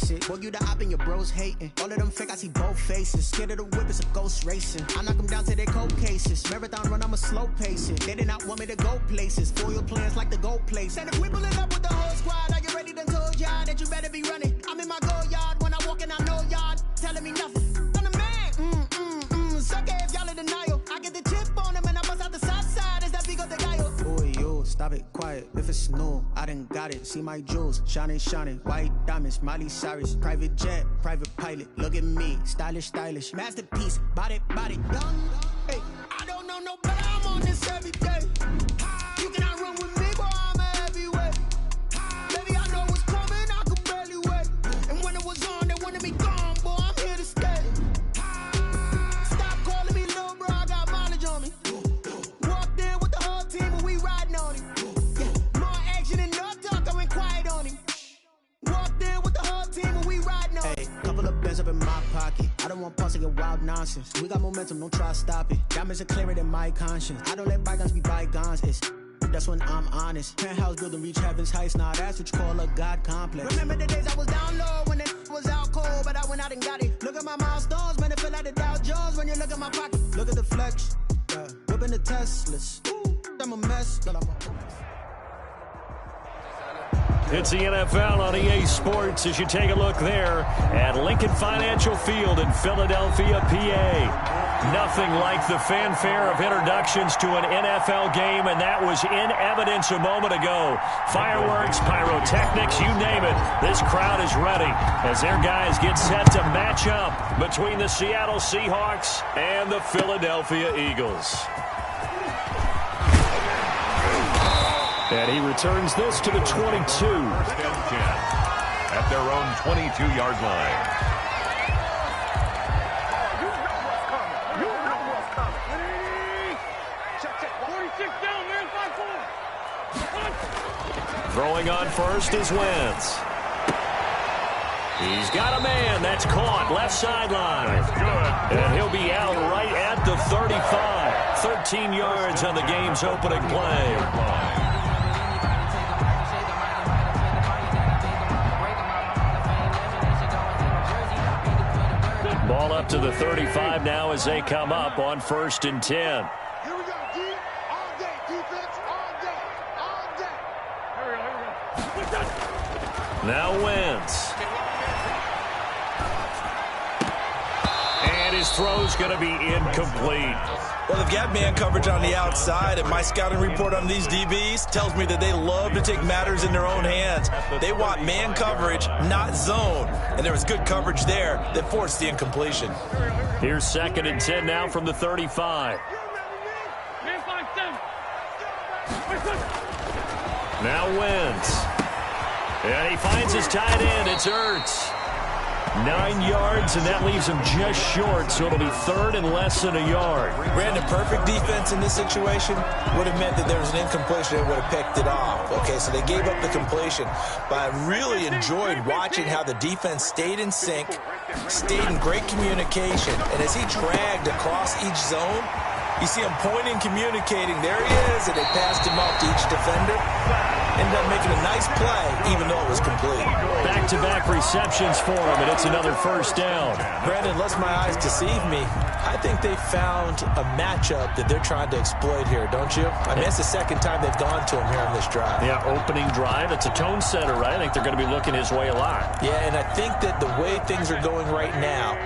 basic. Boy, you the op and your bros hating. All of them fake, I see both faces. Scared of the whip, it's a ghost racing. I knock them down to their cold cases. Marathon run, I'm a slow pacing. They did not want me to go places. Foil plans like the gold place. And if we pulling up with the whole squad, are you ready to told y'all that you better be running? I'm in my go yard. When I walk in, I know y'all telling me nothing. I'm the man. Suck it if y'all in denial. I get the chip on them and I bust out the south side. Is that big of the guy? Boy, yo, stop it, quiet. If it's new, I done got it. See my jewels, shining, white diamonds, Miley Cyrus, private jet, private pilot. Look at me, stylish, masterpiece, body, young. Hey, I don't know no better. I'm on this every day. You cannot run with me, boy. I'm a heavyweight. Baby, I know what's coming. I could barely wait. And when it was on, they wanted me gone, boy. I'm here to stay. Stop calling me little bro. I got mileage on me. Walked in with the whole team, and we riding on him. More action and no talk. I went quiet on him. Walked in with the whole team, and we riding on him. Hey, couple of bands up in my pocket. I don't want pause to get wild nonsense. We got momentum, don't try to stop it. Diamonds are clearer than my conscience. I don't let bygones be bygones. That's when I'm honest. Penthouse building, reach heaven's heights. Now that's what you call a God complex. Remember the days I was down low when it was out cold, but I went out and got it. Look at my milestones, man, it feel like the Dow Jones when you look at my pocket. Look at the flex, whipping the Teslas. Ooh, I'm a mess, but I'm a... It's the NFL on EA Sports as you take a look there at Lincoln Financial Field in Philadelphia, PA. Nothing like the fanfare of introductions to an NFL game, and that was in evidence a moment ago. Fireworks, pyrotechnics, you name it. This crowd is ready as their guys get set to match up between the Seattle Seahawks and the Philadelphia Eagles. And he returns this to the 22. At their own 22-yard line. Throwing on first is Wentz. He's got a man. That's caught. Left sideline. And he'll be out right at the 35. 13 yards on the game's opening play. Ball up to the 35 now as they come up on 1st and 10. Here we go, D. All day. Defense all day. All day. Here we go. Now Wentz. And his throw's going to be incomplete. Well, they've got man coverage on the outside, and my scouting report on these DBs tells me that they love to take matters in their own hands. They want man coverage, not zone. And there was good coverage there that forced the incompletion. Here's 2nd and 10 now from the 35. Now Wentz. And he finds his tight end. It's Ertz. 9 yards, and that leaves him just short, so it'll be 3rd and less than a yard. Brandon, perfect defense in this situation would have meant that there was an incompletion and would have picked it off. Okay, so they gave up the completion, but I really enjoyed watching how the defense stayed in sync, stayed in great communication, and as he dragged across each zone, you see him pointing, communicating. There he is, and they passed him off to each defender. Ended up making a nice play, even though it was complete. Back-to-back receptions for him, and it's another 1st down. Brandon, unless my eyes deceive me, I think they found a matchup that they're trying to exploit here, don't you? I mean, it's the 2nd time they've gone to him here on this drive. Yeah, opening drive. It's a tone setter, right? I think they're going to be looking his way a lot. Yeah, and I think that the way things are going right now,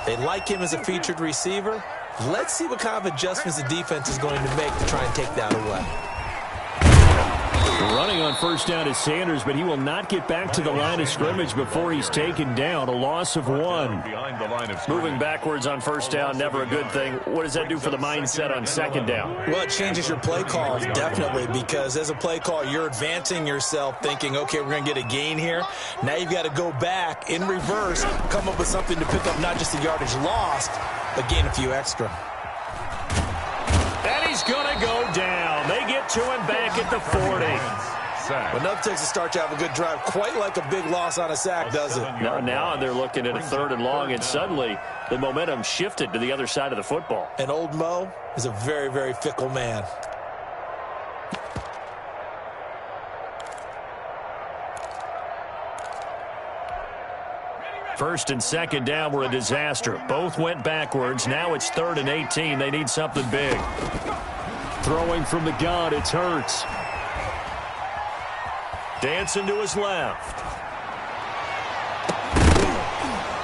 they like him as a featured receiver. Let's see what kind of adjustments the defense is going to make to try and take that away. Running on 1st down is Sanders, but he will not get back to the line of scrimmage before he's taken down. A loss of 1. Moving backwards on 1st down, never a good thing. What does that do for the mindset on 2nd down? Well, it changes your play calls, definitely, because as a play call, you're advancing yourself thinking, okay, we're going to get a gain here. Now you've got to go back in reverse, come up with something to pick up not just the yardage lost, but gain a few extra. And he's going to go down. They get to him back at the 40. Well, enough takes a start to have a good drive. Quite like a big loss on a sack, does it? Now they're looking at a 3rd and long, and suddenly the momentum shifted to the other side of the football. And old Mo is a very, very fickle man. First and second down were a disaster. Both went backwards. Now it's 3rd and 18. They need something big. Throwing from the gun, it's Hurts. Dancing to his left.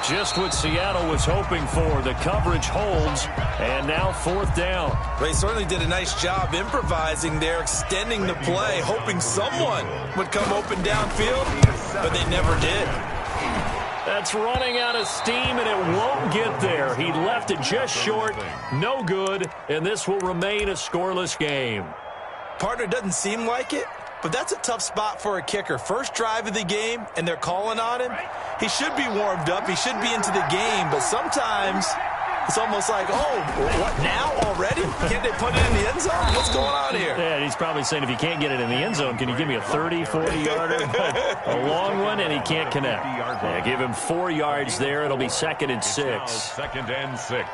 Just what Seattle was hoping for. The coverage holds, and now 4th down. They certainly did a nice job improvising there, extending the play, hoping someone would come open downfield, but they never did. That's running out of steam, and it won't get there. He left it just short. No good, and this will remain a scoreless game. Partner, doesn't seem like it, but that's a tough spot for a kicker. First drive of the game, and they're calling on him. He should be warmed up. He should be into the game, but sometimes it's almost like, oh, what, now already? Can't they put it in the end zone? What's going on here? Yeah, he's probably saying, if you can't get it in the end zone, can you give me a 30, 40-yarder? A long one, and he can't connect. Yeah, give him 4 yards there. It'll be 2nd and 6. 2nd and 6.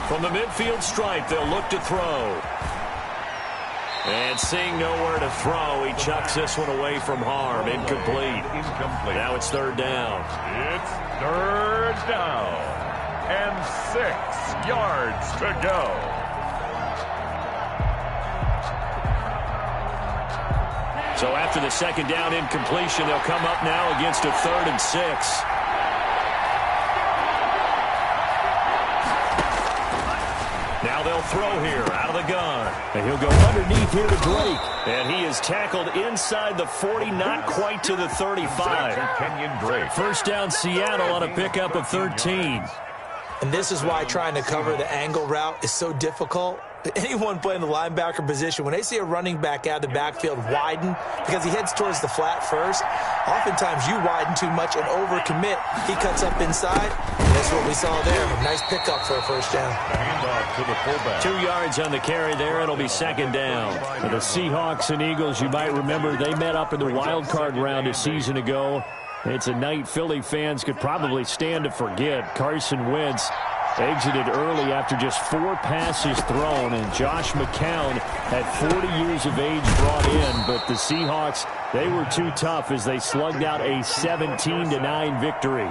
From the midfield stripe, they'll look to throw. And seeing nowhere to throw, he chucks this one away from harm. Incomplete. Now it's 3rd down. It's 3rd down. And 6 yards to go. So after the 2nd down incompletion, they'll come up now against a 3rd and 6. Now they'll throw here out of the gun. And he'll go underneath here to Drake. And he is tackled inside the 40, not quite to the 35. Kenyon Drake. First down Seattle on a pickup of 13. And this is why trying to cover the angle route is so difficult. Anyone playing the linebacker position, when they see a running back out of the backfield widen because he heads towards the flat first, oftentimes you widen too much and overcommit. He cuts up inside, and that's what we saw there. A nice pickup for a first down. Handoff to the fullback. 2 yards on the carry there. It'll be 2nd down. For the Seahawks and Eagles, you might remember they met up in the wild card round a season ago. It's a night Philly fans could probably stand to forget. Carson Wentz exited early after just 4 passes thrown, and Josh McCown at 40 years of age brought in, but the Seahawks, they were too tough as they slugged out a 17-9 victory.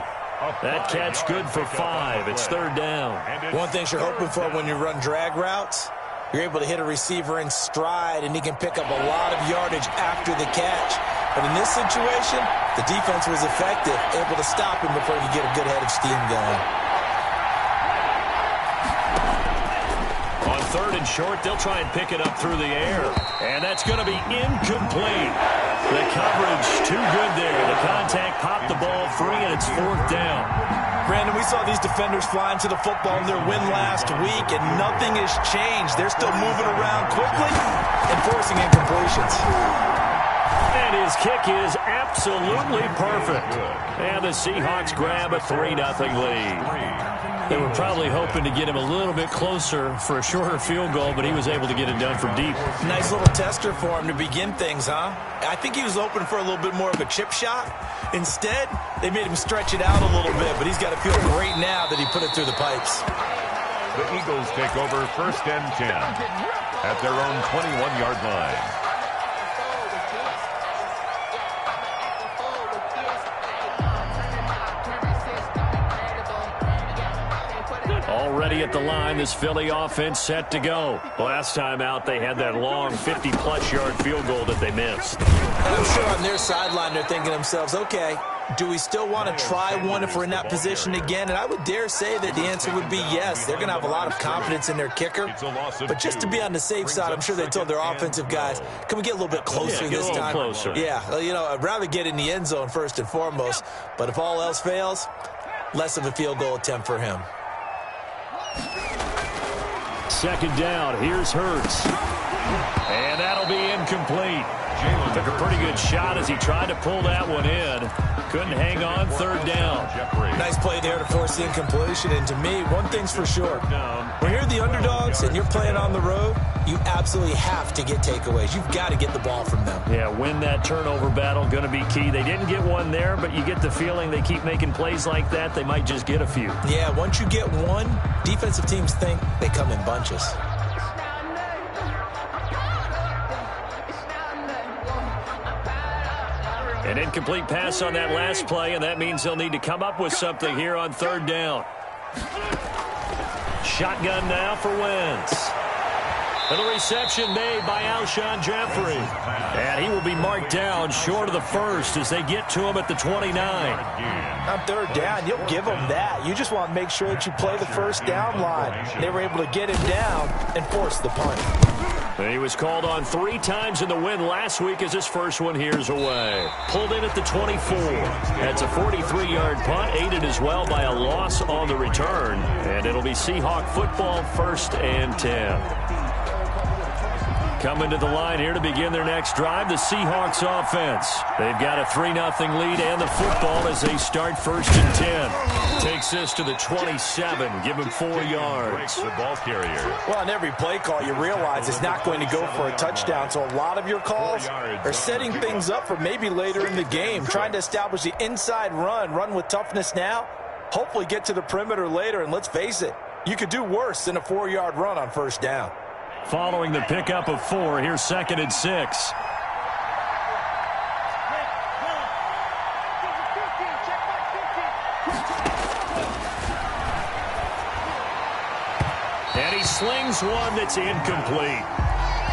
That catch good for 5. It's 3rd down. One thing you're hoping for when you run drag routes, you're able to hit a receiver in stride, and he can pick up a lot of yardage after the catch. But in this situation, the defense was effective, able to stop him before he could get a good head of steam going. On 3rd and short, they'll try and pick it up through the air. And that's going to be incomplete. The coverage too good there. The contact popped the ball free, and it's 4th down. Brandon, we saw these defenders flying to the football in their win last week, and nothing has changed. They're still moving around quickly and forcing incompletions. And his kick is absolutely perfect. And the Seahawks grab a 3-0 lead. They were probably hoping to get him a little bit closer for a shorter field goal, but he was able to get it done from deep. Nice little tester for him to begin things, huh? I think he was open for a little bit more of a chip shot. Instead, they made him stretch it out a little bit, but he's got to feel great now that he put it through the pipes. The Eagles take over 1st and 10 at their own 21-yard line. Already at the line, this Philly offense set to go. Last time out, they had that long 50-plus yard field goal that they missed. And I'm sure on their sideline they're thinking to themselves, okay, do we still want to try one if we're in that position again? And I would dare say that the answer would be yes. They're going to have a lot of confidence in their kicker. But just to be on the safe side, I'm sure they told their offensive guys, can we get a little bit closer this time? Closer. Yeah, you know, I'd rather get in the end zone first and foremost. But if all else fails, less of a field goal attempt for him. 2nd down. Here's Hurts. And that'll be incomplete. Took a pretty good shot as he tried to pull that one in. Couldn't hang on, third down. Nice play there to force the incompletion. And to me, one thing's for sure. When you're the underdogs and you're playing on the road, you absolutely have to get takeaways. You've got to get the ball from them. Yeah, win that turnover battle, going to be key. They didn't get one there, but you get the feeling they keep making plays like that, they might just get a few. Yeah, once you get one, defensive teams think they come in bunches. An incomplete pass on that last play, and that means they'll need to come up with something here on third down. Shotgun now for Wentz. And the reception made by Alshon Jeffrey. And he will be marked down short of the first as they get to him at the 29. On third down, you'll give them that. You just want to make sure that you play the first down line. They were able to get him down and force the punt. And he was called on 3 times in the win last week as his first one here's away. Pulled in at the 24. That's a 43-yard punt, aided as well by a loss on the return. And it'll be Seahawk football, 1st and 10. Coming to the line here to begin their next drive, the Seahawks offense. They've got a 3-0 lead and the football as they start 1st and 10. Takes this to the 27, give him 4 yards. The ball carrier. Well, on every play call, you realize it's not going to go for a touchdown, so a lot of your calls are setting things up for maybe later in the game, trying to establish the inside run with toughness now, hopefully get to the perimeter later, and let's face it, you could do worse than a 4-yard run on first down. Following the pickup of 4, here's 2nd and 6. And he slings one that's incomplete.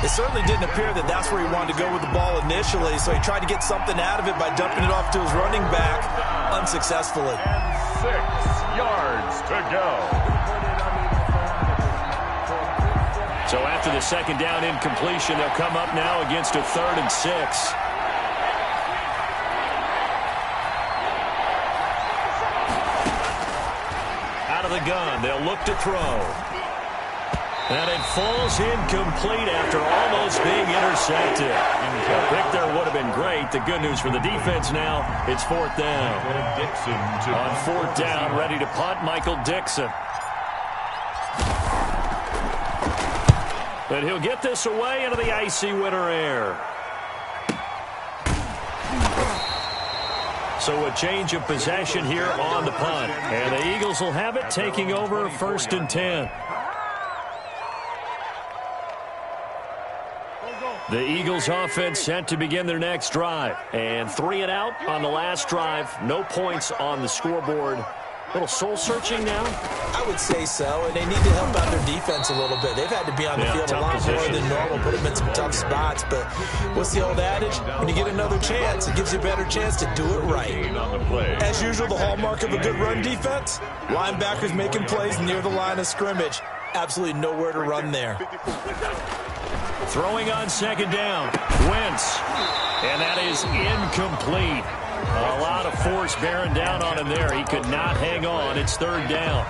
It certainly didn't appear that that's where he wanted to go with the ball initially, so he tried to get something out of it by dumping it off to his running back unsuccessfully. And 6 yards to go. So after the second down incompletion, they'll come up now against a 3rd and 6. Out of the gun, they'll look to throw. And it falls incomplete after almost being intercepted. A pick there would have been great. The good news for the defense now, it's 4th down. On 4th down, ready to punt, Michael Dixon. But he'll get this away into the icy winter air. So a change of possession here on the punt. And the Eagles will have it, taking over 1st and 10. The Eagles offense set to begin their next drive. And 3 and out on the last drive. No points on the scoreboard. A little soul-searching now? I would say so, and they need to help out their defense a little bit. They've had to be on the field a lot more than normal, put them in some tough spots. But what's the old adage? When you get another chance, it gives you a better chance to do it right. As usual, the hallmark of a good run defense, linebackers making plays near the line of scrimmage. Absolutely nowhere to run there. Throwing on 2nd down, Wentz. And that is incomplete. A lot of force bearing down on him there. He could not hang on. It's 3rd down.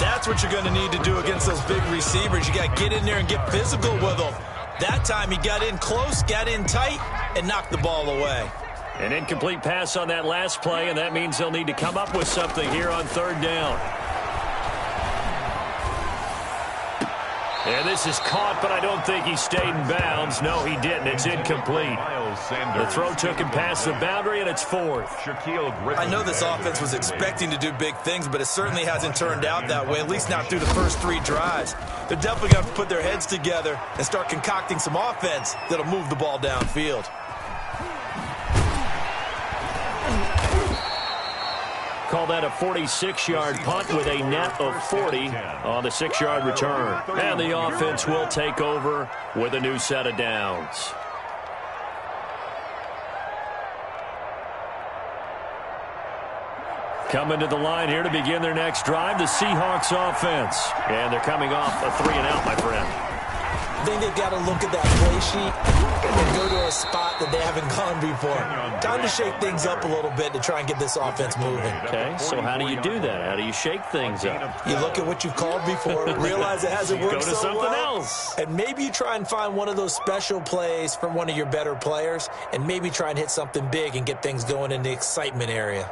That's what you're going to need to do against those big receivers. You got to get in there and get physical with them. That time he got in close, got in tight, and knocked the ball away. An incomplete pass on that last play, and that means they'll need to come up with something here on 3rd down. And this is caught, but I don't think he stayed in bounds. No, he didn't. It's incomplete. The throw took him past the boundary, and it's 4th. I know this offense was expecting to do big things, but it certainly hasn't turned out that way, at least not through the first 3 drives. They're definitely going to put their heads together and start concocting some offense that'll move the ball downfield. Call that a 46-yard punt with a net of 40 on the 6-yard return. And the offense will take over with a new set of downs. Coming to the line here to begin their next drive, the Seahawks offense. And they're coming off a 3 and out, my friend. I think they've got to look at that play sheet and go to a spot that they haven't gone before. Time to shake things up a little bit to try and get this offense moving. Okay, so how do you do that? How do you shake things up? You look at what you've called before, realize it hasn't worked so well. Go to something else. And maybe you try and find one of those special plays from one of your better players, and maybe try and hit something big and get things going in the excitement area.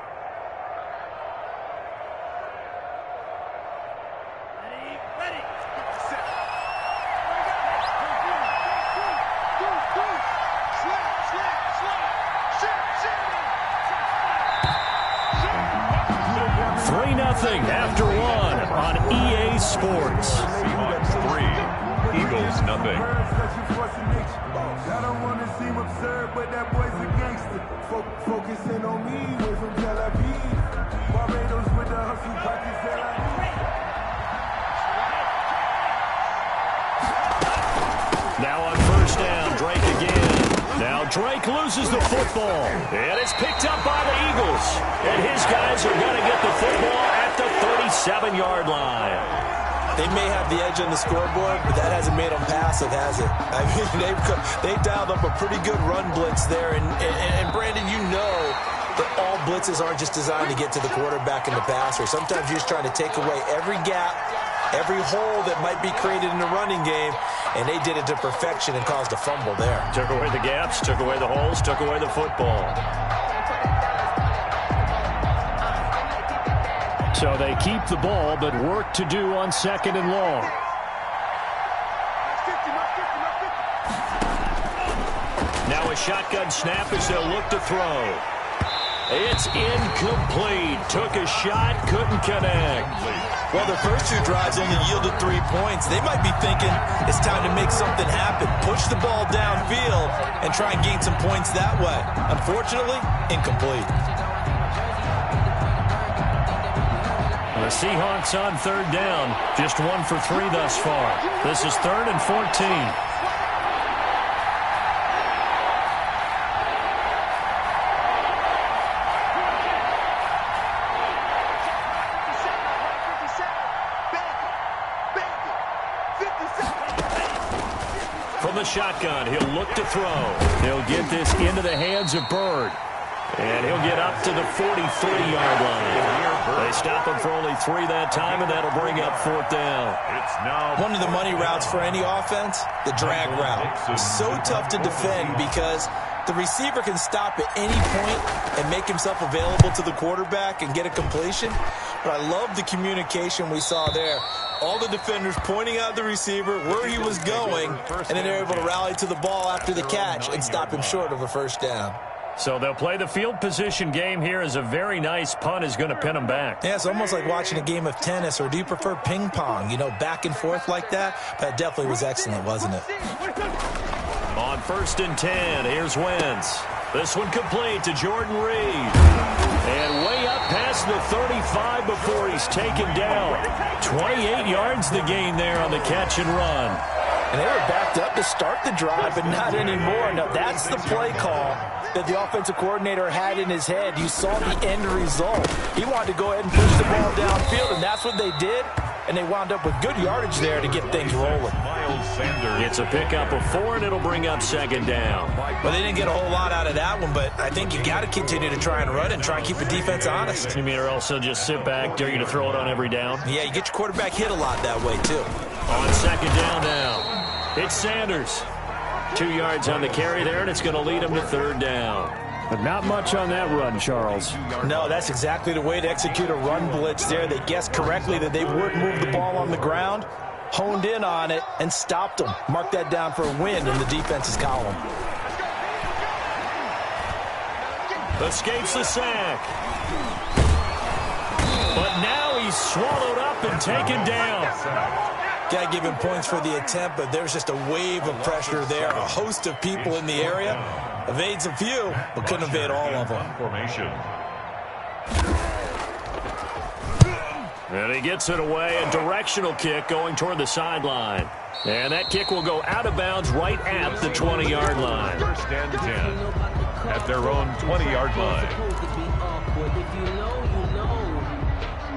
After one on EA Sports. Seahawks 3, Eagles nothing. I don't want to seem absurd, but that boy's a gangster. Focusing on me, way from Tel Aviv. Barbados with the hustle, pockets that I need. Now on first down, Drake again. Now Drake loses the football, and it's picked up by the Eagles. And his guys are going to get the football at the 37-yard line. They may have the edge on the scoreboard, but that hasn't made them passive, has it? I mean, they've dialed up a pretty good run blitz there. And Brandon, you know that all blitzes aren't just designed to get to the quarterback and the passer. Sometimes you're just trying to take away every gap, every hole that might be created in the running game, and they did it to perfection and caused a fumble there. Took away the gaps, took away the holes, took away the football. So they keep the ball, but work to do on second and long. Now a shotgun snap as they'll look to throw. It's incomplete. Took a shot, couldn't connect. Well, the first two drives only yielded 3 points. They might be thinking it's time to make something happen. Push the ball downfield and try and gain some points that way. Unfortunately, incomplete. The Seahawks on third down. Just 1 for 3 thus far. This is 3rd and 14. From the shotgun, he'll look to throw. He'll get this into the hands of Bird. And he'll get up to the 43-yard line. They stop him for only 3 that time, and that'll bring up 4th down. It's now one of the money routes for any offense, the drag route. So tough to defend because the receiver can stop at any point and make himself available to the quarterback and get a completion. But I love the communication we saw there. All the defenders pointing out the receiver, where he was going, and then they're able to rally to the ball after the catch and stop him short of a first down. So they'll play the field position game here as a very nice punt is going to pin them back. Yeah, it's almost like watching a game of tennis, or do you prefer ping pong, you know, back and forth like that? That definitely was excellent, wasn't it? On 1st and 10, here's Wentz. This one complete to Jordan Reed. And way up past the 35 before he's taken down. 28 yards the gain there on the catch and run. And they were backed up to start the drive, but not anymore. Now, that's the play call that the offensive coordinator had in his head. You saw the end result. He wanted to go ahead and push the ball downfield, and that's what they did. And they wound up with good yardage there to get things rolling. It's a pickup of 4, and it'll bring up 2nd down. Well, they didn't get a whole lot out of that one, but I think you got to continue to try and run and try and keep the defense honest. You mean or else they'll just sit back, dare you to throw it on every down? Yeah, you get your quarterback hit a lot that way, too. On 2nd down now. It's Sanders. 2 yards on the carry there, and it's going to lead him to 3rd down. But not much on that run, Charles. No, that's exactly the way to execute a run blitz there. They guessed correctly that they would move the ball on the ground, honed in on it, and stopped them. Mark that down for a win in the defense's column. Escapes the sack. But now he's swallowed up and taken down. Got to give him points for the attempt, but there's just a wave of pressure there. A host of people in the area. Evades a few, but couldn't evade all of them. Formation. And he gets it away. A directional kick going toward the sideline. And that kick will go out of bounds right at the 20-yard line. 1st and 10 at their own 20-yard line.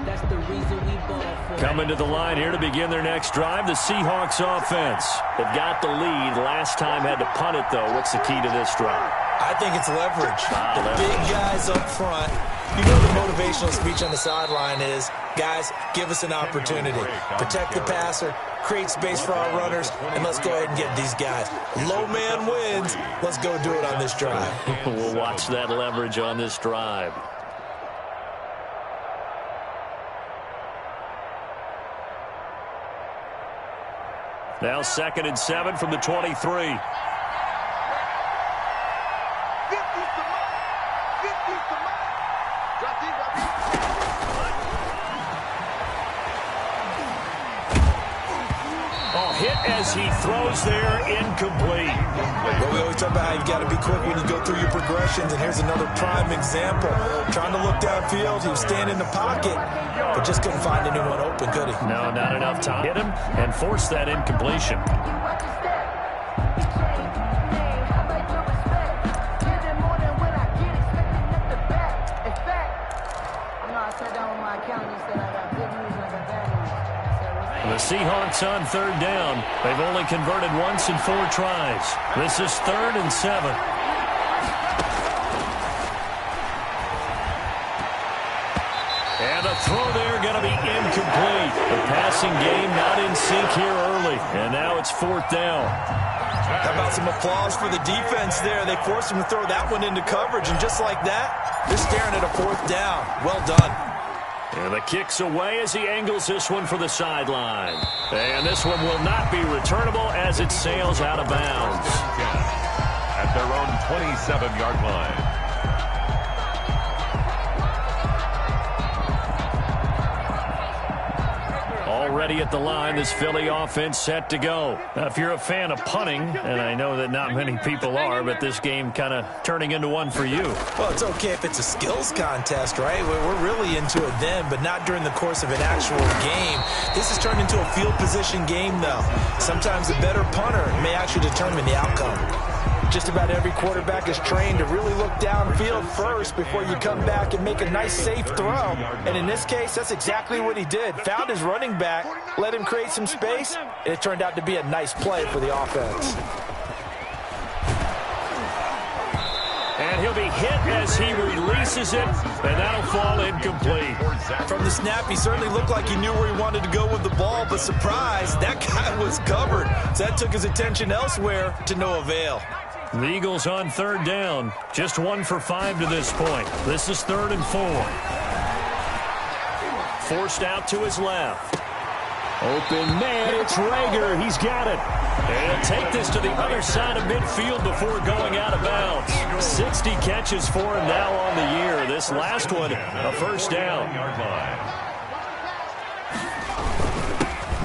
That's the reason we ball. Coming to the line here to begin their next drive, the Seahawks offense. They've got the lead. Last time had to punt it, though. What's the key to this drive? I think it's leverage. The big guys up front. You know the motivational speech on the sideline is, guys, give us an opportunity. Protect the passer, create space for our runners, and let's go ahead and get these guys. Low man wins. Let's go do it on this drive. We'll watch that leverage on this drive. Now 2nd and 7 from the 23. Hit as he throws there, incomplete. Well, we always talk about how you've got to be quick when you go through your progressions, and here's another prime example. Trying to look downfield, he was standing in the pocket, but just couldn't find anyone open, could he? No, not enough time. Hit him and force that incompletion. The Seahawks on 3rd down. They've only converted once in 4 tries. This is 3rd and 7. And the throw there going to be incomplete. The passing game not in sync here early. And now it's 4th down. How about some applause for the defense there? They forced him to throw that one into coverage, and just like that, they're staring at a 4th down. Well done. And the kick's away as he angles this one for the sideline. And this one will not be returnable as it sails out of bounds. At their own 27-yard line. Already at the line, this Philly offense set to go. Now, if you're a fan of punting, and I know that not many people are, but this game kind of turning into one for you. Well, it's okay if it's a skills contest, right? We're really into it then, but not during the course of an actual game. This has turned into a field position game, though. Sometimes a better punter may actually determine the outcome. Just about every quarterback is trained to really look downfield first before you come back and make a nice, safe throw. And in this case, that's exactly what he did. Found his running back, let him create some space, and it turned out to be a nice play for the offense. And he'll be hit as he releases it, and that'll fall incomplete. From the snap, he certainly looked like he knew where he wanted to go with the ball, but surprise, that guy was covered. So that took his attention elsewhere to no avail. The Eagles on 3rd down. Just 1 for 5 to this point. This is 3rd and 4. Forced out to his left. Open man, it's Rager. He's got it. And he'll take this to the other side of midfield before going out of bounds. 60 catches for him now on the year. This last one, a 1st down.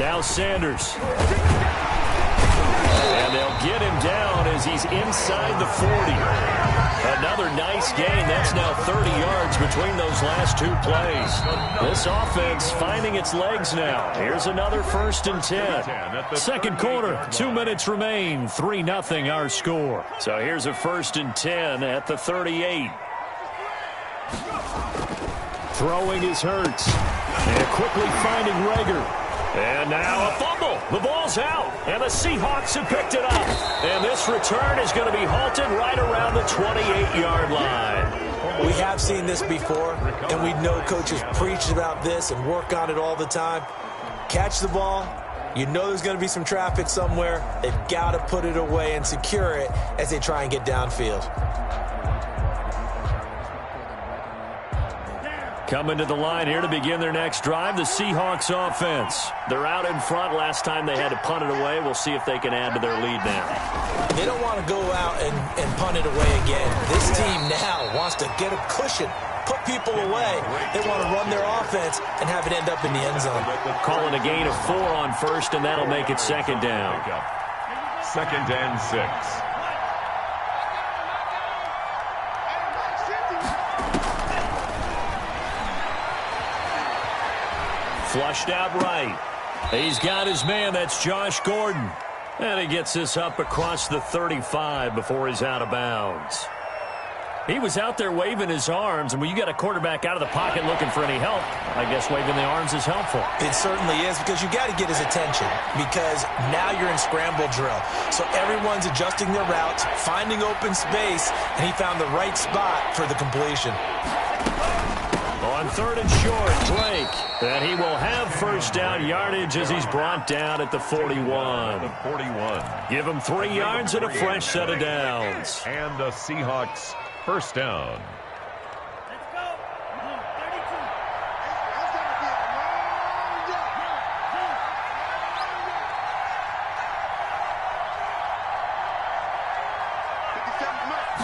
Now Sanders. And they'll get him down as he's inside the 40. Another nice gain. That's now 30 yards between those last 2 plays. This offense finding its legs now. Here's another 1st and 10. 2nd quarter, 2 minutes remain. 3-0 our score. So here's a 1st and 10 at the 38. Throwing is Hurts. And quickly finding Rager. And now a fumble. The ball's out. And the Seahawks have picked it up. And this return is going to be halted right around the 28-yard line. We have seen this before, and we know coaches preach about this and work on it all the time. Catch the ball. You know there's going to be some traffic somewhere. They've got to put it away and secure it as they try and get downfield. Coming to the line here to begin their next drive, the Seahawks offense. They're out in front. Last time they had to punt it away. We'll see if they can add to their lead now. They don't want to go out and punt it away again. This team now wants to get a cushion, put people away. They want to run their offense and have it end up in the end zone. Calling a gain of 4 on 1st, and that'll make it 2nd down. 2nd and 6. Flushed out right. He's got his man. That's Josh Gordon. And he gets this up across the 35 before he's out of bounds. He was out there waving his arms, and when you got a quarterback out of the pocket looking for any help, I guess waving the arms is helpful. It certainly is, because you got to get his attention, because now you're in scramble drill. So everyone's adjusting their routes, finding open space, and he found the right spot for the completion. On 3rd and short, Drake. And he will have first down yardage as he's brought down at the 41. The 41. Give him 3 yards and a fresh set of downs. And the Seahawks first down. Let's go. 32. It's going to be a long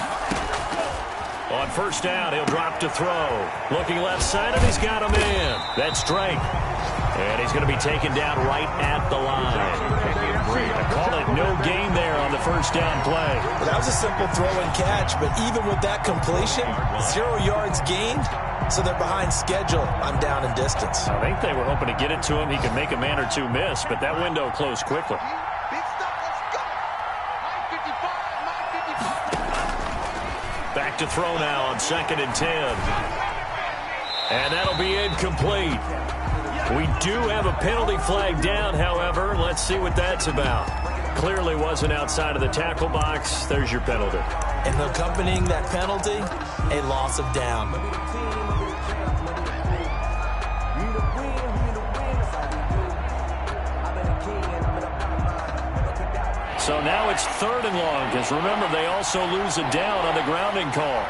day. On first down, he'll drop to throw. Looking left side, and he's got him in. That's Drake. And he's going to be taken down right at the line. I call it no gain there on the first down play. Well, that was a simple throw and catch, but even with that completion, 0 yards gained, so they're behind schedule on down and distance. I think they were hoping to get it to him. He could make a man or two miss, but that window closed quickly. Big stop. Let's go. 9:55. Back to throw now on 2nd and 10. And that'll be incomplete. We do have a penalty flag down, however. Let's see what that's about. Clearly wasn't outside of the tackle box. There's your penalty. And accompanying that penalty, a loss of down. So now it's 3rd and long, because remember, they also lose a down on the grounding call.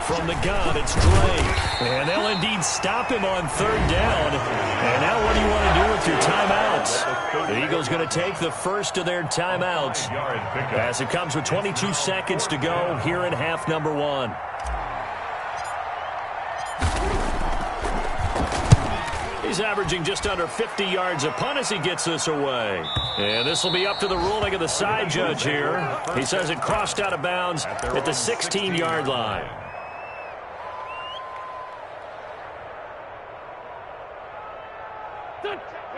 From the gun, it's Drake. And they'll indeed stop him on 3rd down. And now what do you want to do with your timeouts? The Eagles going to take the first of their timeouts as it comes with 22 seconds to go here in half number 1. He's averaging just under 50 yards a punt as he gets this away. And this will be up to the ruling of the side judge here. He says it crossed out of bounds at the 16-yard line.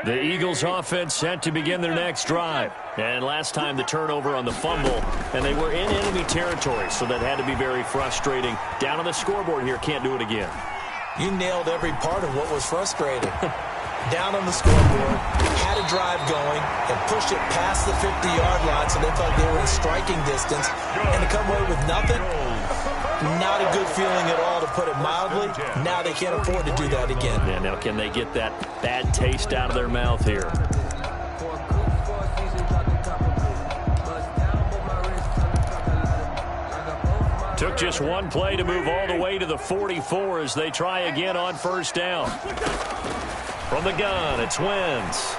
The Eagles offense set to begin their next drive. And last time the turnover on the fumble, and they were in enemy territory, so that had to be very frustrating. Down on the scoreboard here, can't do it again. You nailed every part of what was frustrating. Down on the scoreboard, had a drive going, and pushed it past the 50-yard line so they felt they were in striking distance. And to come away with nothing, not a good feeling at all, to put it mildly. Now they can't afford to do that again. Yeah, now can they get that bad taste out of their mouth here? Took just one play to move all the way to the 44 as they try again on first down. From the gun, it's Wentz.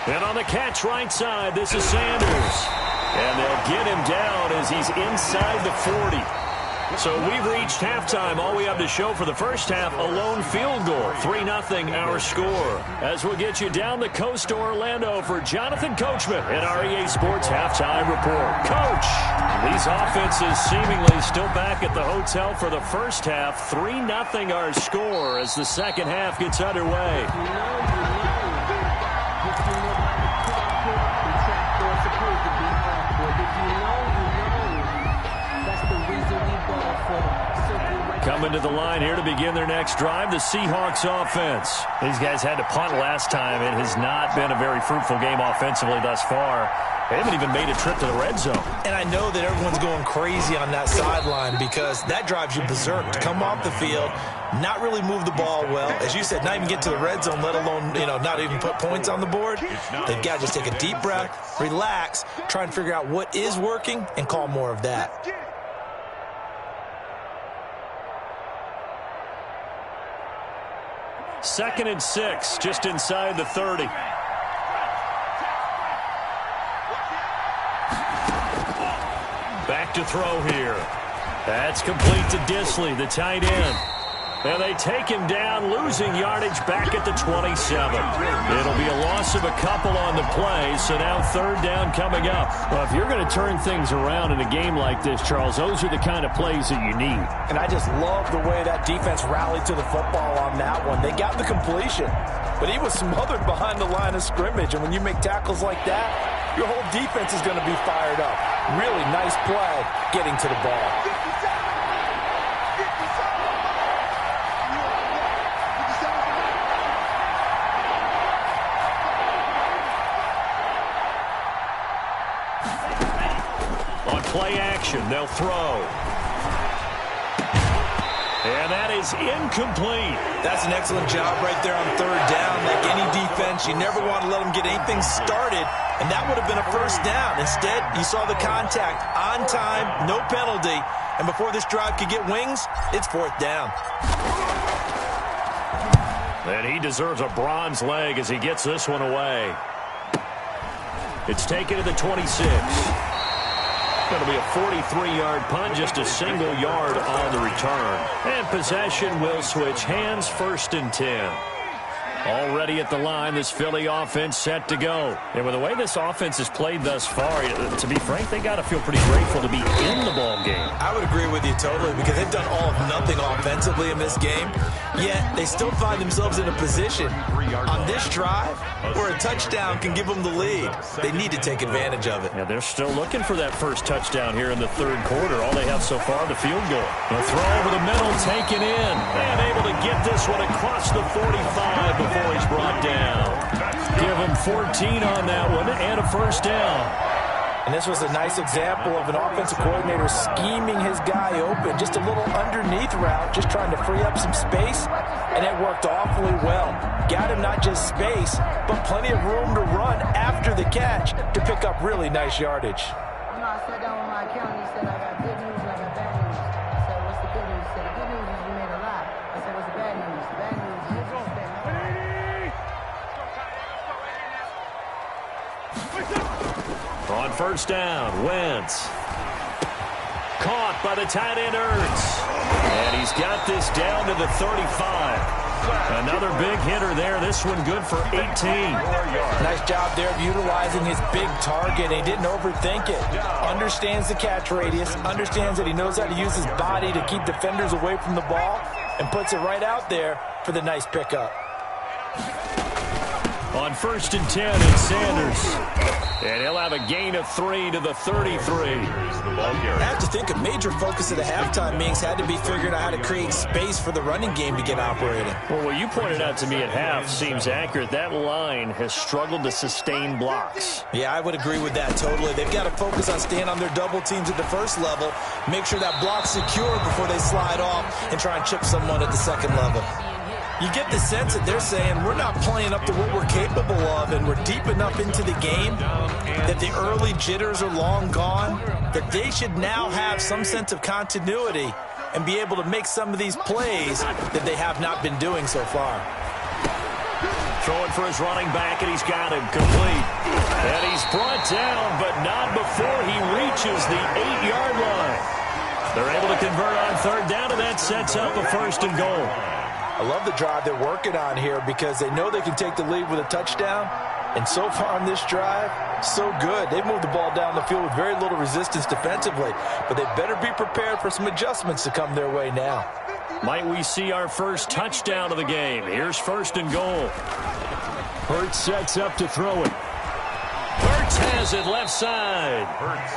And on the catch right side, this is Sanders. And they'll get him down as he's inside the 40. So we've reached halftime. All we have to show for the first half, a lone field goal. 3-0 our score. As we'll get you down the coast to Orlando for Jonathan Coachman at our EA Sports Halftime Report. Coach, these offenses seemingly still back at the hotel for the first half. 3-0 our score as the second half gets underway. Coming to the line here to begin their next drive, the Seahawks offense. These guys had to punt last time. It has not been a very fruitful game offensively thus far. They haven't even made a trip to the red zone. And I know that everyone's going crazy on that sideline because that drives you berserk. To come off the field, not really move the ball well. As you said, not even get to the red zone, let alone, not even put points on the board. They've got to just take a deep breath, relax, try and figure out what is working, and call more of that. 2nd and 6, just inside the 30. Back to throw here. That's complete to Disley, the tight end. And they take him down, losing yardage back at the 27. It'll be a loss of a couple on the play, so now third down coming up. Well, if you're going to turn things around in a game like this, Charles, those are the kind of plays that you need. And I just love the way that defense rallied to the football on that one. They got the completion, but he was smothered behind the line of scrimmage. And when you make tackles like that, your whole defense is going to be fired up. Really nice play getting to the ball. Play action, they'll throw. And that is incomplete. That's an excellent job right there on third down. Like any defense, you never want to let them get anything started, and that would have been a first down. Instead, you saw the contact on time, no penalty, and before this drive could get wings, it's fourth down. And he deserves a bronze leg as he gets this one away. It's taken to the 26. Going to be a 43-yard punt, just a single yard on the return. And possession will switch hands, 1st and 10. Already at the line, this Philly offense set to go. And with the way this offense has played thus far, to be frank, they got to feel pretty grateful to be in the ball game. I would agree with you totally, because they've done all of nothing offensively in this game, yet they still find themselves in a position on this drive where a touchdown can give them the lead. They need to take advantage of it. Yeah, they're still looking for that first touchdown here in the third quarter. All they have so far, the field goal. The throw over the middle, taken in, and able to get this one across the 45 before he's brought down. Give him 14 on that one and a first down. And this was a nice example of an offensive coordinator scheming his guy open. Just a little underneath route, just trying to free up some space, and it worked awfully well. Got him not just space, but plenty of room to run after the catch to pick up really nice yardage. I sat down with my accountant. He said, I got good news and I got bad news. I said, what's the good news? He said, the good news is you made a lot. I said, what's the bad news? The bad news is you just spent On first down, Wentz. Caught by the tight end, Ertz. And he's got this down to the 35. Another big hitter there. This one good for 18. Nice job there of utilizing his big target. He didn't overthink it. Understands the catch radius. Understands that he knows how to use his body to keep defenders away from the ball. And puts it right out there for the nice pickup. On 1st and 10, it's Sanders. And he'll have a gain of 3 to the 33. I have to think a major focus of the halftime meetings had to be figuring out how to create space for the running game to get operating. Well, what you pointed out to me at half seems accurate. That line has struggled to sustain blocks. Yeah, I would agree with that totally. They've got to focus on staying on their double teams at the first level, make sure that block's secure before they slide off and try and chip someone at the second level. You get the sense that they're saying we're not playing up to what we're capable of, and we're deep enough into the game that the early jitters are long gone, that they should now have some sense of continuity and be able to make some of these plays that they have not been doing so far. Throwing for his running back, and he's got him complete. And he's brought down, but not before he reaches the 8-yard line. They're able to convert on third down, and that sets up a 1st and goal. I love the drive they're working on here because they know they can take the lead with a touchdown. And so far on this drive, so good. They've moved the ball down the field with very little resistance defensively. But they better be prepared for some adjustments to come their way now. Might we see our first touchdown of the game? Here's 1st and goal. Hurts sets up to throw it. Hurts has it left side.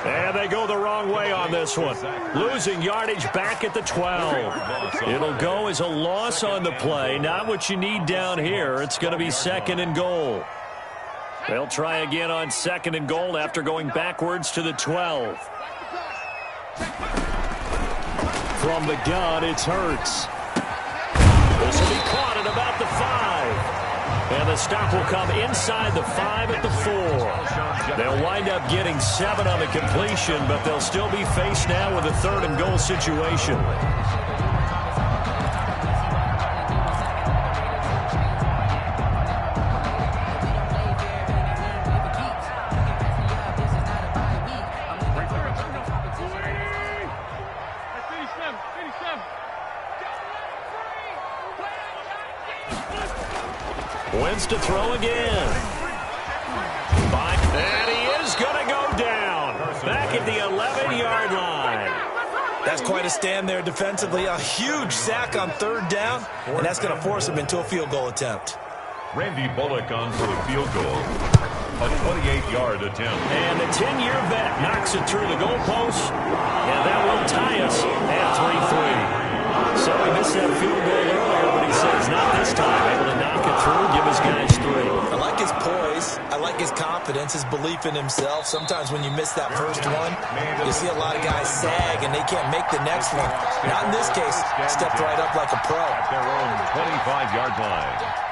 And they go the wrong way on this one. Losing yardage back at the 12. It'll go as a loss on the play. Not what you need down here. It's going to be 2nd and goal. They'll try again on 2nd and goal after going backwards to the 12. From the gun, it's Hurts. This will be caught at about the 5. And the stop will come inside the 5 at the 4. They'll wind up getting 7 on the completion, but they'll still be faced now with a 3rd and goal situation. defense to throw again. And he is going to go down. Back at the 11-yard line. That's quite a stand there defensively. A huge sack on third down, and that's going to force him into a field goal attempt. Randy Bullock on for the field goal. A 28-yard attempt. And the 10-year vet knocks it through the goalpost. And that will tie us at 3-3. So he missed that field goal earlier, but he says not this time. Able to knock it through, give his guys 3. I like his poise. I like his confidence, his belief in himself. Sometimes when you miss that first one, you see a lot of guys sag and they can't make the next one. Not in this case. Stepped right up like a pro. At their own 25-yard line.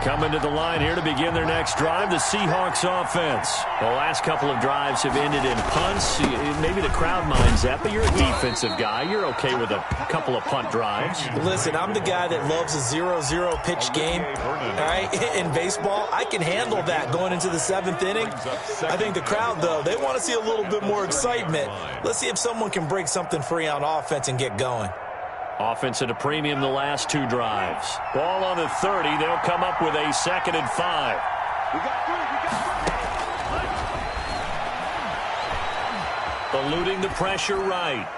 Coming to the line here to begin their next drive, the Seahawks offense. The last couple of drives have ended in punts. Maybe the crowd minds that, but you're a defensive guy. You're okay with a couple of punt drives. Listen, I'm the guy that loves a 0-0 pitch game. All right, in baseball, I can handle that going into the 7th inning. I think the crowd, though, they want to see a little bit more excitement. Let's see if someone can break something free on offense and get going. Offense at a premium the last 2 drives. Ball on the 30. They'll come up with a 2nd and 5. Eluding the pressure right.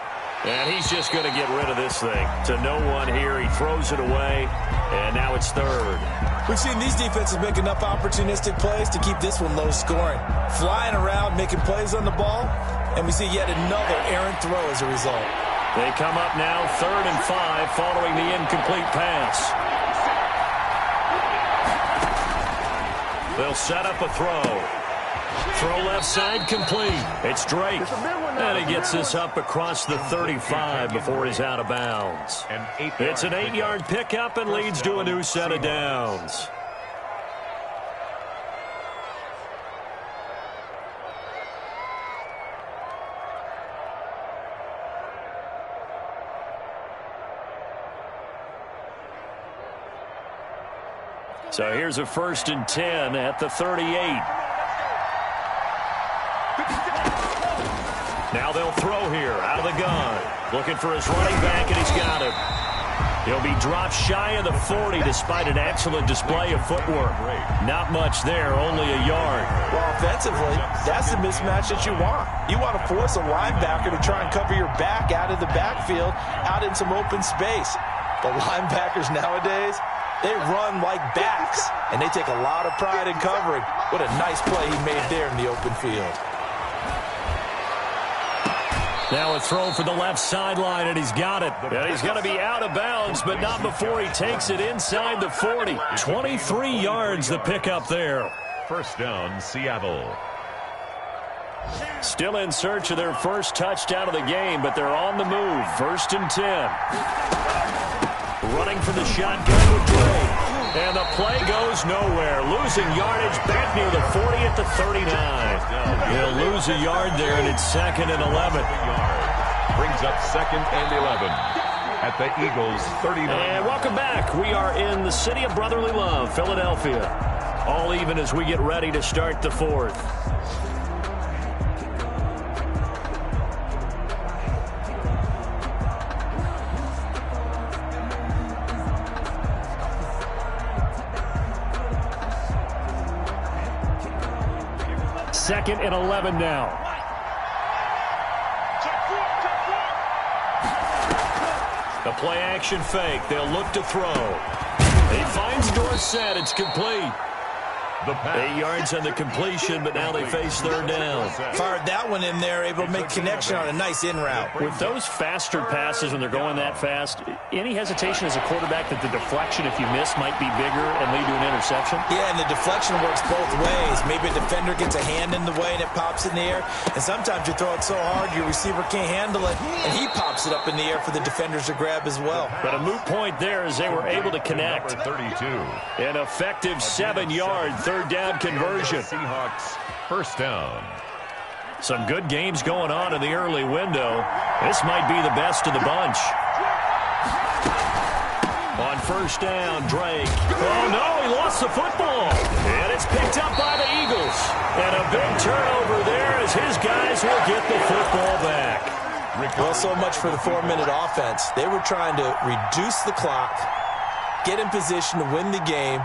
And he's just going to get rid of this thing. To no one here. He throws it away. And now it's 3rd. We've seen these defenses make enough opportunistic plays to keep this one low scoring. Flying around, making plays on the ball. And we see yet another errant throw as a result. They come up now 3rd and 5 following the incomplete pass. They'll set up a throw. Throw left side complete. It's Drake. And he gets this up across the 35 before he's out of bounds. It's an 8-yard pickup and leads to a new set of downs. So here's a 1st and 10 at the 38. Now they'll throw here out of the gun. Looking for his running back, and he's got him. He'll be dropped shy of the 40 despite an excellent display of footwork. Not much there, only a yard. Well, offensively, that's the mismatch that you want. You want to force a linebacker to try and cover your back out of the backfield, out in some open space. The linebackers nowadays, they run like backs, and they take a lot of pride in covering. What a nice play he made there in the open field. Now a throw for the left sideline, and he's got it. And he's going to be out of bounds, but not before he takes it inside the 40. 23 yards the pickup there. 1st down, Seattle. Still in search of their first touchdown of the game, but they're on the move. 1st and 10. Running for the shotgun with Drake. And the play goes nowhere. Losing yardage back near the 40 at the 39. He'll lose a yard there, and it's 2nd and 11. Brings up 2nd and 11 at the Eagles' 39. And welcome back. We are in the city of brotherly love, Philadelphia. All even as we get ready to start the 4th. Second and 11 now. The play action fake. They'll look to throw. He finds Dorsett. It's complete. 8 yards on the completion, but now they face 3rd down. Fired that one in there, able to make connection on a nice in route. With those faster passes when they're going that fast, any hesitation as a quarterback that the deflection, if you miss, might be bigger and lead to an interception? Yeah, and the deflection works both ways. Maybe a defender gets a hand in the way and it pops in the air. And sometimes you throw it so hard your receiver can't handle it, and he pops it up in the air for the defenders to grab as well. But a moot point there as they were able to connect. 32. An effective 7-yard 3rd down conversion. Seahawks 1st down. Some good games going on in the early window. This might be the best of the bunch. On 1st down, Drake. Oh, no, he lost the football. And it's picked up by the Eagles. And a big turnover there as his guys will get the football back. Well, so much for the 4-minute offense. They were trying to reduce the clock get in position to win the game,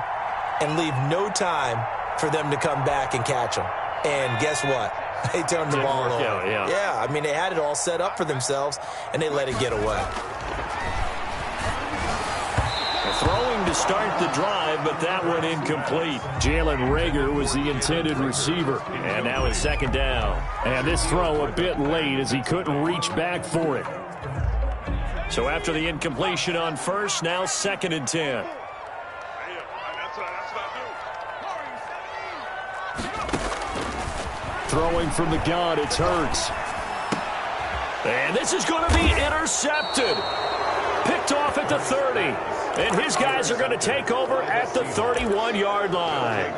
and leave no time for them to come back and catch them. And guess what? They turned the ball over. Yeah, I mean, they had it all set up for themselves, and they let it get away. Throwing to start the drive, but that one incomplete. Jalen Reagor was the intended receiver. And now it's second down. And this throw a bit late as he couldn't reach back for it. So after the incompletion on first, now 2nd and 10. Throwing from the gun, it's Hurts. And this is going to be intercepted. Picked off at the 30. And his guys are going to take over at the 31-yard line.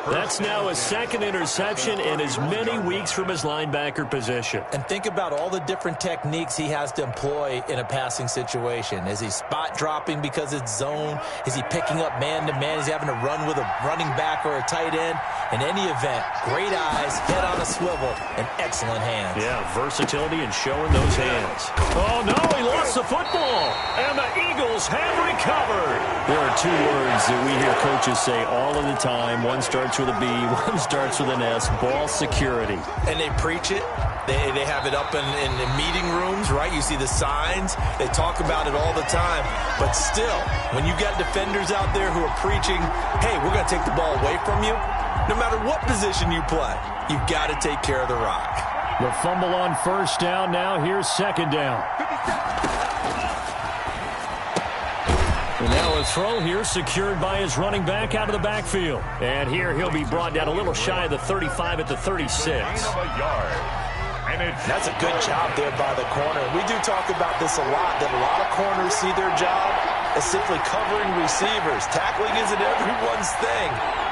That's now his 2nd interception in as many weeks from his linebacker position. And think about all the different techniques he has to employ in a passing situation. Is he spot dropping because it's zone? Is he picking up man-to-man? Is he having to run with a running back or a tight end? In any event, great eyes, head on a swivel, and excellent hands. Yeah, versatility and showing those hands. Oh, no, he lost the football. And the Eagles have recovered. There are 2 words that we hear coaches say all of the time. One starts with a B, one starts with an S, ball security. And they preach it. They have it up in the meeting rooms, right? You see the signs. They talk about it all the time. But still, when you got defenders out there who are preaching, hey, we're going to take the ball away from you, no matter what position you play, you've got to take care of the rock. The fumble on first down. Now here's 2nd down. And now a throw here secured by his running back out of the backfield. And here he'll be brought down a little shy of the 35 at the 36. That's a good job there by the corner. We do talk about this a lot, that a lot of corners see their job as simply covering receivers. Tackling isn't everyone's thing.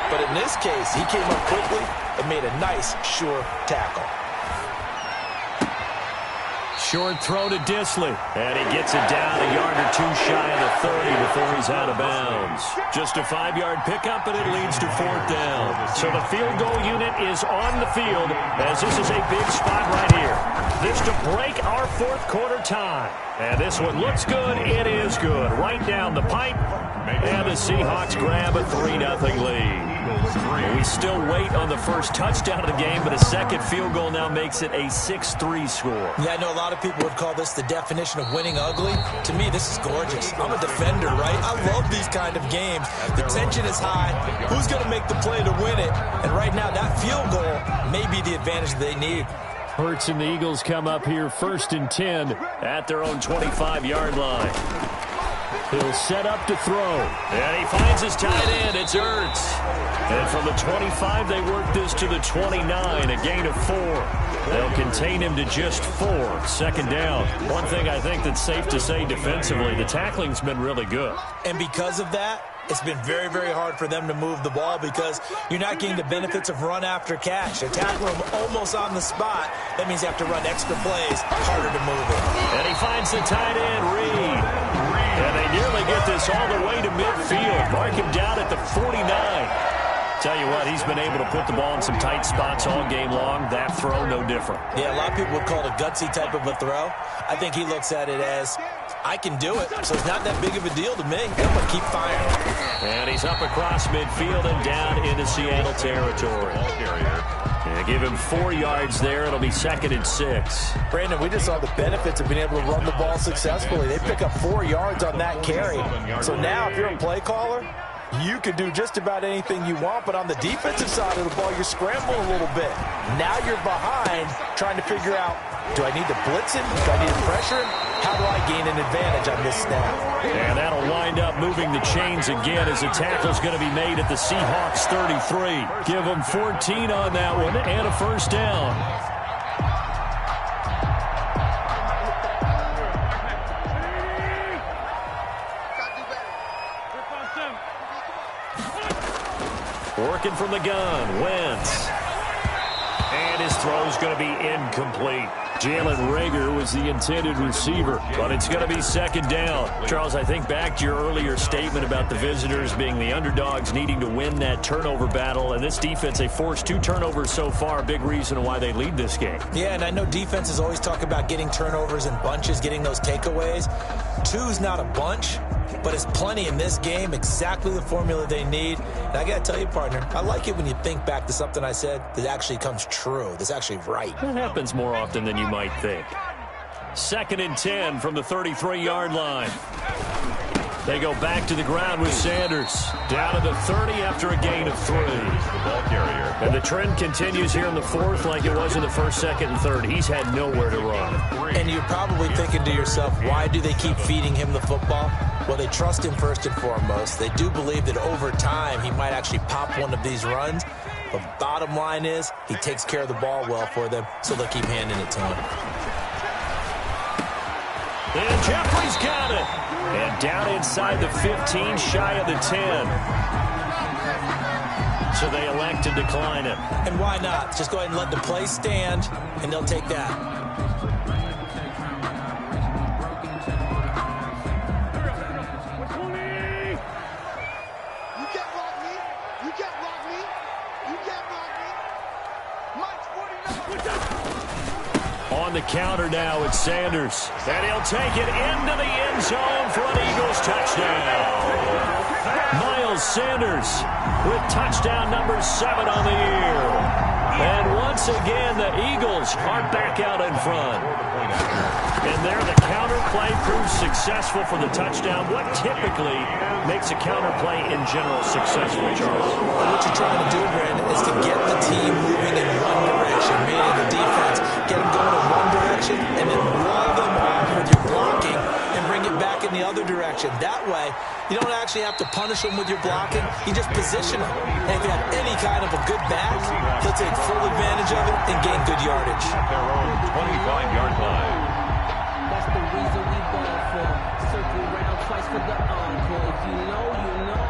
But in this case, he came up quickly and made a nice, sure tackle. Short throw to Disley. And he gets it down a yard or 2 shy of the 30 before he's out of bounds. Just a 5-yard pickup, and it leads to 4th down. So the field goal unit is on the field as this is a big spot right here. This to break our 4th quarter tie. And this one looks good. It is good. Right down the pipe. And the Seahawks grab a 3-0 lead. And we still wait on the first touchdown of the game, but a second field goal now makes it a 6-3 score. Yeah, I know a lot of people would call this the definition of winning ugly. To me, this is gorgeous. I'm a defender, right? I love these kind of games. The tension is high. Who's going to make the play to win it? And right now, that field goal may be the advantage they need. Hurts and the Eagles come up here 1st and 10 at their own 25-yard line. He'll set up to throw. And he finds his tight end. It's Hurts. And from the 25, they work this to the 29, a gain of 4. They'll contain him to just 4. 2nd down. One thing I think that's safe to say defensively, the tackling's been really good. And because of that, it's been very, very hard for them to move the ball because you're not getting the benefits of run after catch. They're tackling him almost on the spot. That means you have to run extra plays, harder to move it. And he finds the tight end, Reed. And they nearly get this all the way to midfield. Mark him down at the 49. Tell you what, he's been able to put the ball in some tight spots all game long. That throw, no different. Yeah, a lot of people would call it a gutsy type of a throw. I think he looks at it as, I can do it, so it's not that big of a deal to me. I'm going to keep firing. And he's up across midfield and down into Seattle territory. And give him 4 yards there. It'll be 2nd and 6. Brandon, we just saw the benefits of being able to run the ball successfully. They pick up 4 yards on that carry. So now, if you're a play caller, you can do just about anything you want, but on the defensive side of the ball, you're scrambling a little bit. Now you're behind trying to figure out, do I need to blitz him? Do I need to pressure him? How do I gain an advantage on this snap? And that'll wind up moving the chains again as the tackle's going to be made at the Seahawks 33. Give them 14 on that one and a 1st down. Working from the gun, Wentz. And his throw's going to be incomplete. Jalen Reagor was the intended receiver, but it's going to be 2nd down. Charles, I think back to your earlier statement about the visitors being the underdogs needing to win that turnover battle, and this defense, they forced 2 turnovers so far, a big reason why they lead this game. Yeah, and I know defenses always talk about getting turnovers in bunches, getting those takeaways. 2's not a bunch, but it's plenty in this game, exactly the formula they need. And I got to tell you, partner, I like it when you think back to something I said that actually comes true, that's actually right. That happens more often than you might think. 2nd and 10 from the 33-yard line. They go back to the ground with Sanders. Down to the 30 after a gain of 3. The ball carrier. And the trend continues here in the 4th like it was in the 1st, 2nd, and 3rd. He's had nowhere to run. And you're probably thinking to yourself, why do they keep feeding him the football? Well, they trust him first and foremost. They do believe that over time he might actually pop one of these runs. But bottom line is he takes care of the ball well for them, so they'll keep handing it to him. And Jeffrey's got it. And down inside the 15, shy of the 10. So they elect to decline it. And why not? Just go ahead and let the play stand, and they'll take that. You can't block me. You can't block me. You can't block me. Mike's 49. On the counter now, it's Sanders. And he'll take it into the end zone for an Eagles touchdown. Miles Sanders with touchdown number 7 on the year. And once again, the Eagles are back out in front. And there, the counter play proves successful for the touchdown. What typically makes a counter play in general successful, Charles? What you're trying to do, Brandon, is to get the team moving in one direction, meaning the defense, get them going in one direction, and then wall them off with your blocking and bring it back in the other direction. That way, you don't actually have to punish them with your blocking. You just position them. And if you have any kind of a good back, they'll take full advantage of it and gain good yardage. At their own 25-yard line. That's the reason we ball for. Circle round twice for the encore. If you know, you know.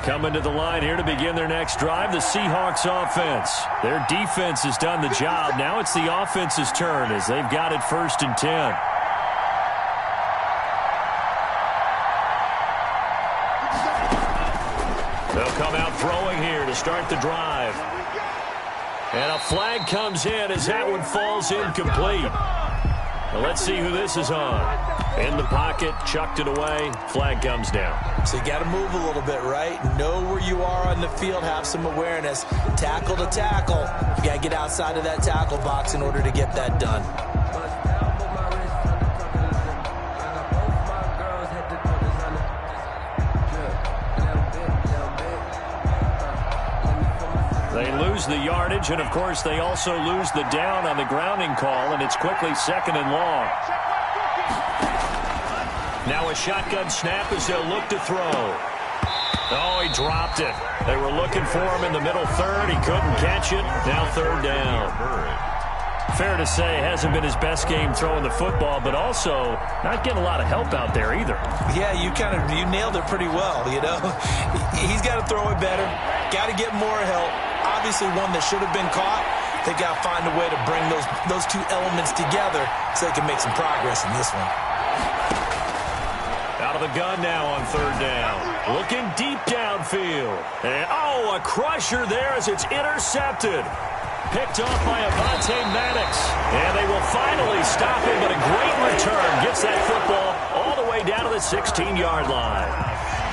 Coming to the line here to begin their next drive, the Seahawks offense. Their defense has done the job. Now it's the offense's turn as they've got it 1st and 10. They'll come out throwing here to start the drive. And a flag comes in as that one falls incomplete. Well, let's see who this is on. In the pocket, chucked it away, flag comes down. So you got to move a little bit, right? Know where you are on the field, have some awareness. Tackle to tackle. You got to get outside of that tackle box in order to get that done. They lose the yardage, and of course they also lose the down on the grounding call, and it's quickly 2nd and long. Now a shotgun snap as they'll look to throw. Oh, he dropped it. They were looking for him in the middle 3rd. He couldn't catch it. Now 3rd down. Fair to say, hasn't been his best game throwing the football, but also not getting a lot of help out there either. Yeah, you nailed it pretty well, you know. He's got to throw it better. Got to get more help. Obviously one that should have been caught. They've got to find a way to bring those two elements together so they can make some progress in this one. Out of the gun now on 3rd down. Looking deep downfield. And, a crusher there as it's intercepted. Picked off by Avonte Maddox. And they will finally stop him, but a great return. Gets that football all the way down to the 16-yard line.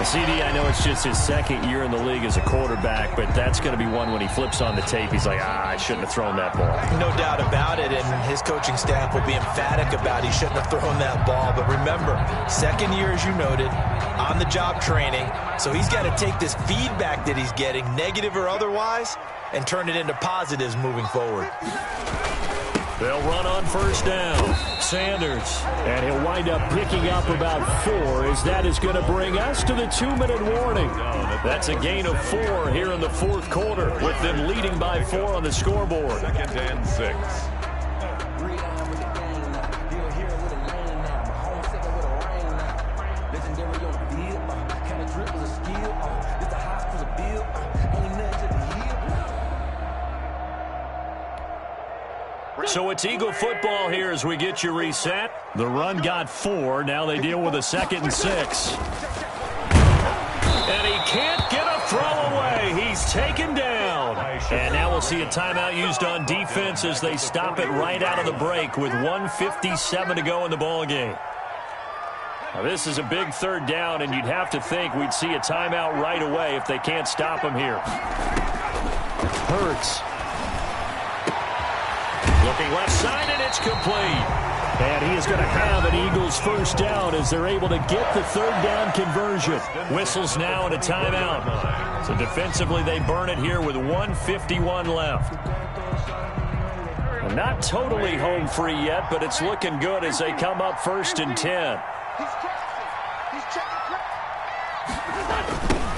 CD, I know it's just his 2nd year in the league as a quarterback, but that's going to be one when he flips on the tape. He's like, I shouldn't have thrown that ball. No doubt about it, and his coaching staff will be emphatic about he shouldn't have thrown that ball. But remember, 2nd year, as you noted, on-the-job training, so he's got to take this feedback that he's getting, negative or otherwise, and turn it into positives moving forward. They'll run on 1st down. Sanders. And he'll wind up picking up about 4 as that is going to bring us to the 2-minute warning. That's a gain of 4 here in the 4th quarter with them leading by 4 on the scoreboard. 2nd and 6. So it's Eagle football here as we get you reset. The run got 4. Now they deal with a 2nd and 6. And he can't get a throw away. He's taken down. And now we'll see a timeout used on defense as they stop it right out of the break with 1:57 to go in the ballgame. Now, this is a big third down, and you'd have to think we'd see a timeout right away if they can't stop him here. Hurts. Looking left side, and it's complete. And he is going to have an Eagles first down as they're able to get the third down conversion. Whistles now and a timeout. So defensively, they burn it here with 1:51 left. Well, not totally home free yet, but it's looking good as they come up 1st and 10.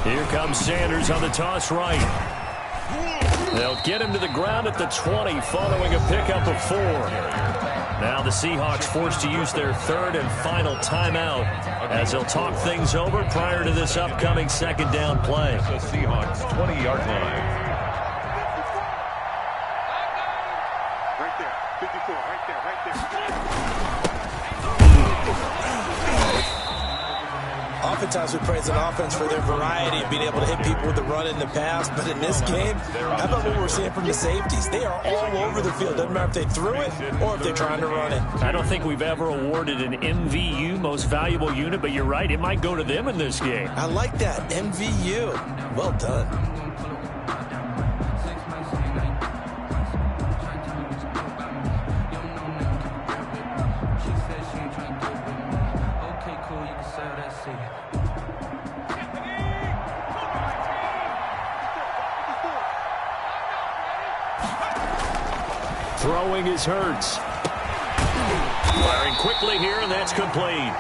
Here comes Sanders on the toss right. They'll get him to the ground at the 20 following a pickup of 4. Now the Seahawks forced to use their third and final timeout as they'll talk things over prior to this upcoming second down play. The Seahawks 20-yard line. Right there. 54. Right there. Oftentimes we praise an offense for their variety of being able to hit people with the run in the pass, but in this game, how about what we're seeing from the safeties? They are all over the field. Doesn't matter if they threw it or if they're trying to run it. I don't think we've ever awarded an MVU, most valuable unit, but you're right, it might go to them in this game. I like that, MVU. Well done. Throwing is Hurts. Firing quickly here, and that's complete.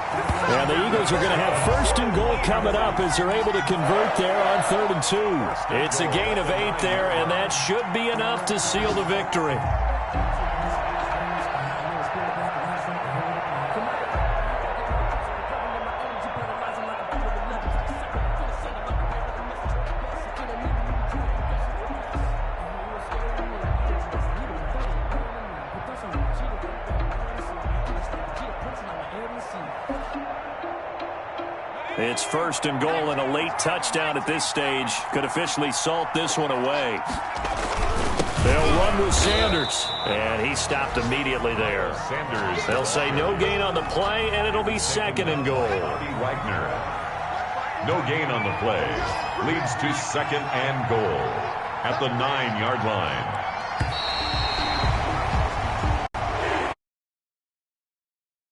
And the Eagles are going to have 1st and goal coming up as they're able to convert there on 3rd and 2. It's a gain of 8 there, and that should be enough to seal the victory. It's 1st and goal, and a late touchdown at this stage could officially salt this one away. They'll run with Sanders, and he stopped immediately there. Sanders. They'll say no gain on the play, and it'll be 2nd and goal. Wagner. No gain on the play. Leads to 2nd and goal at the 9-yard line.